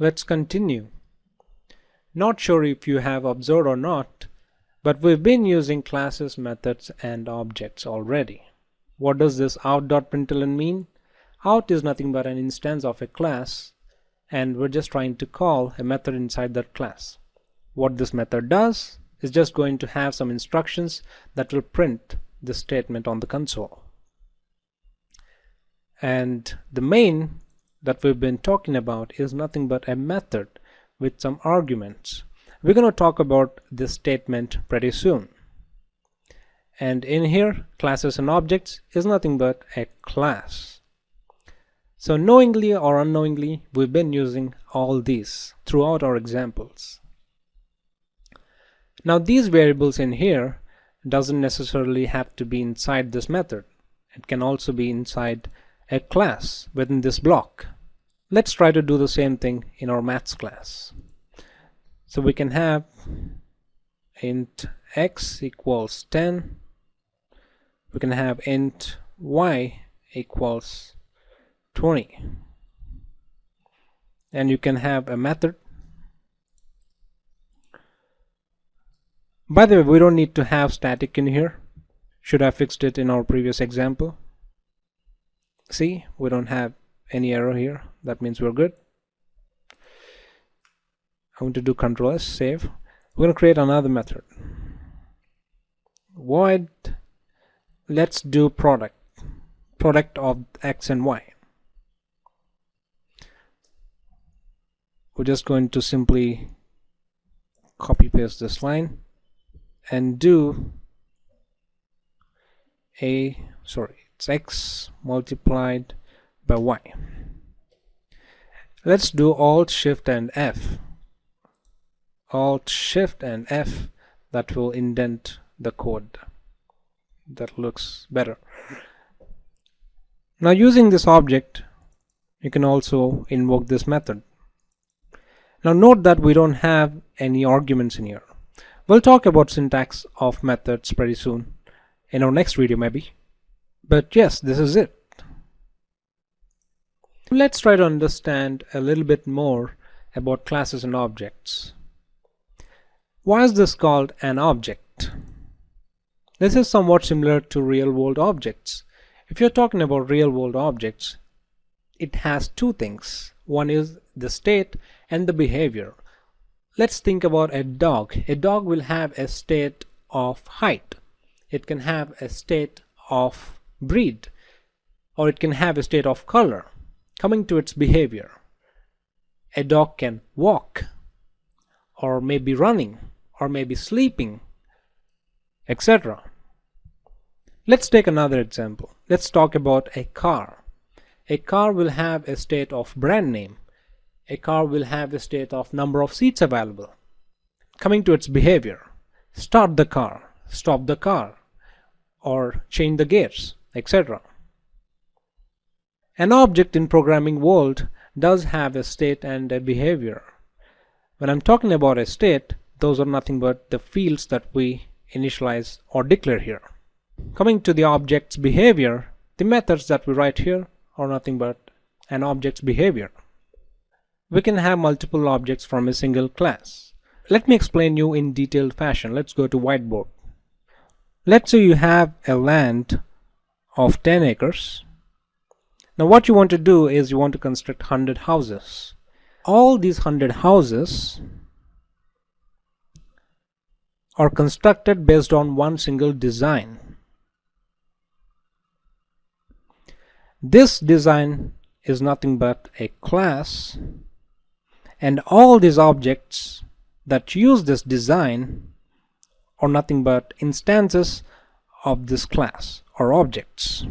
Let's continue. Not sure if you have observed or not, but we've been using classes, methods, and objects already. What does this out.println mean? Out is nothing but an instance of a class, and we're just trying to call a method inside that class. What this method does is just going to have some instructions that will print this statement on the console. And the main that we've been talking about is nothing but a method with some arguments. We're going to talk about this statement pretty soon. And in here, classes and objects is nothing but a class. So knowingly or unknowingly, we've been using all these throughout our examples. Now these variables in here doesn't necessarily have to be inside this method. It can also be inside a class within this block. Let's try to do the same thing in our maths class. So we can have int x equals 10. We can have int y equals 20. And you can have a method. By the way, we don't need to have static in here. Should have fixed it in our previous example. See, we don't have any error here. That means we're good. I'm going to do Ctrl S, save. We're going to create another method. Void, let's do product of x and y. We're just going to simply copy paste this line and do it's x multiplied by y. Let's do Alt Shift and F. Alt Shift and F, that will indent the code. That looks better. Now using this object, you can also invoke this method. Now note that we don't have any arguments in here. We'll talk about syntax of methods pretty soon in our next video maybe. But yes, this is it. Let's try to understand a little bit more about classes and objects. Why is this called an object? This is somewhat similar to real-world objects. If you're talking about real-world objects, it has two things. One is the state and the behavior. Let's think about a dog. A dog will have a state of height. It can have a state of breed, or it can have a state of color. Coming to its behavior, a dog can walk, or maybe running, or maybe sleeping, etc. Let's take another example. Let's talk about a car. A car will have a state of brand name. A car will have a state of number of seats available. Coming to its behavior, start the car, stop the car, or change the gears, etc. An object in programming world does have a state and a behavior. When I'm talking about a state, those are nothing but the fields that we initialize or declare here. Coming to the object's behavior, the methods that we write here are nothing but an object's behavior. We can have multiple objects from a single class. Let me explain you in detailed fashion. Let's go to whiteboard. Let's say you have a land of 10 acres. Now what you want to do is you want to construct 100 houses. All these 100 houses are constructed based on one single design. This design is nothing but a class, and all these objects that use this design are nothing but instances of this class or objects.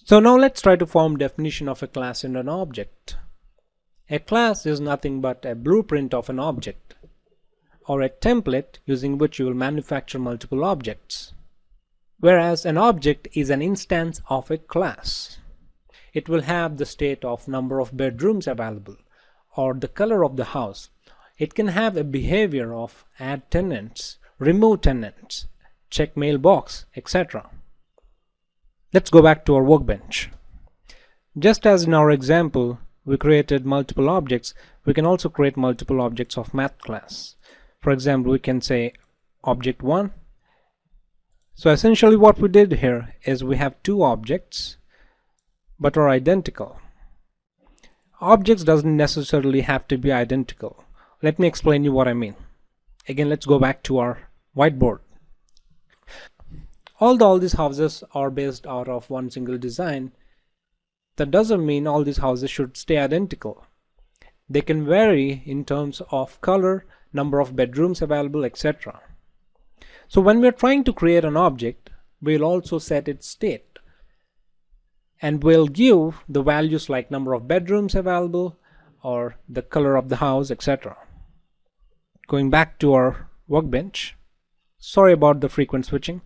So now let's try to form definition of a class and an object. A class is nothing but a blueprint of an object, or a template using which you will manufacture multiple objects. Whereas an object is an instance of a class. It will have the state of number of bedrooms available, or the color of the house. It can have a behavior of add tenants, remove tenants, check mailbox, etc. Let's go back to our workbench. Just as in our example we created multiple objects, we can also create multiple objects of math class. For example, we can say object 1. So essentially what we did here is we have two objects but are identical. Objects doesn't necessarily have to be identical. Let me explain you what I mean. Again, let's go back to our whiteboard. Although all these houses are based out of one single design, that doesn't mean all these houses should stay identical. They can vary in terms of color, number of bedrooms available, etc. So when we're trying to create an object, we'll also set its state. And we'll give the values like number of bedrooms available or the color of the house, etc. Going back to our workbench. Sorry about the frequent switching.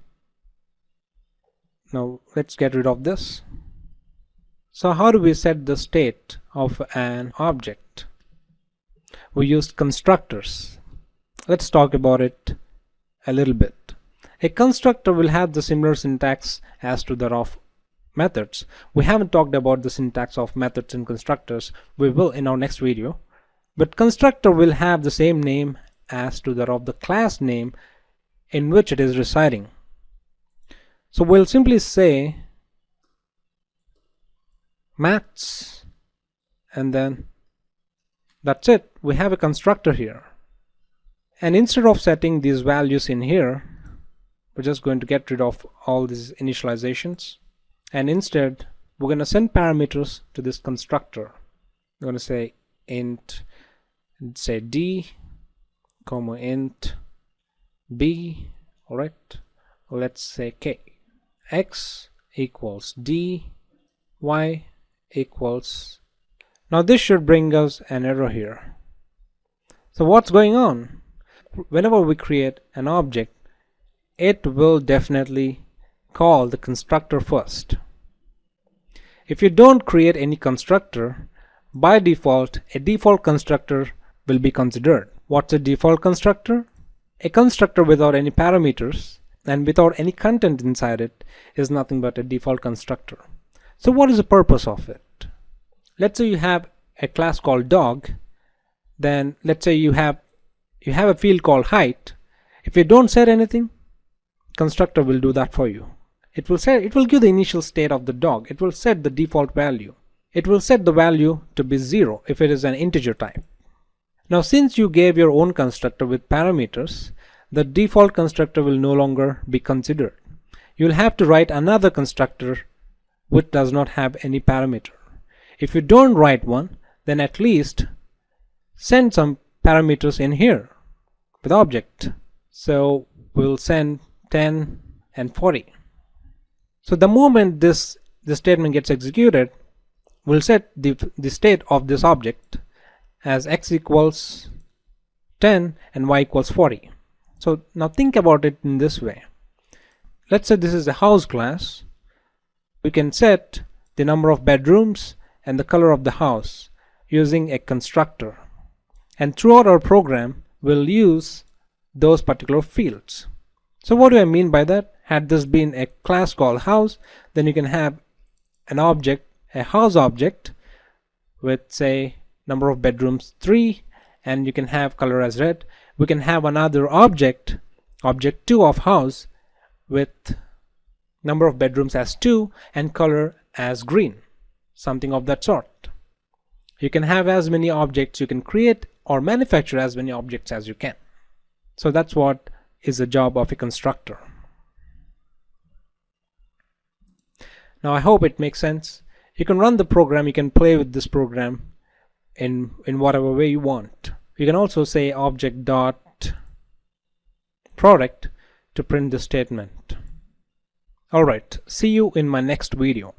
Now let's get rid of this. So how do we set the state of an object? We used constructors. Let's talk about it a little bit. A constructor will have the similar syntax as to that of methods. We haven't talked about the syntax of methods and constructors. We will in our next video. But constructor will have the same name as to that of the class name in which it is residing. So we'll simply say maths, and then that's it. We have a constructor here. And instead of setting these values in here, we're just going to get rid of all these initializations. And instead, we're going to send parameters to this constructor. We're going to say int, say d, comma int b, alright, let's say k. X equals d, y equals. Now this should bring us an error here. So what's going on? Whenever we create an object, it will definitely call the constructor first. If you don't create any constructor, by default a default constructor will be considered. What's a default constructor? A constructor without any parameters and without any content inside it is nothing but a default constructor. So what is the purpose of it? Let's say you have a class called dog, then let's say you have a field called height. If you don't set anything, constructor will do that for you. It will give the initial state of the dog. It will set the default value. It will set the value to be 0 if it is an integer type. Now since you gave your own constructor with parameters, the default constructor will no longer be considered. You'll have to write another constructor which does not have any parameter. If you don't write one, then at least send some parameters in here with object. So we'll send 10 and 40. So the moment this statement gets executed, we'll set the state of this object as x equals 10 and y equals 40. So now think about it in this way. Let's say this is a house class. We can set the number of bedrooms and the color of the house using a constructor. And throughout our program, we'll use those particular fields. So what do I mean by that? Had this been a class called house, then you can have an object, a house object with say number of bedrooms 3, and you can have color as red. We can have another object, object 2 of house, with number of bedrooms as 2 and color as green, something of that sort. You can have as many objects, you can create or manufacture as many objects as you can. So that's what is the job of a constructor. Now I hope it makes sense. You can run the program, you can play with this program in whatever way you want. You can also say object dot product to print the statement. Alright, see you in my next video.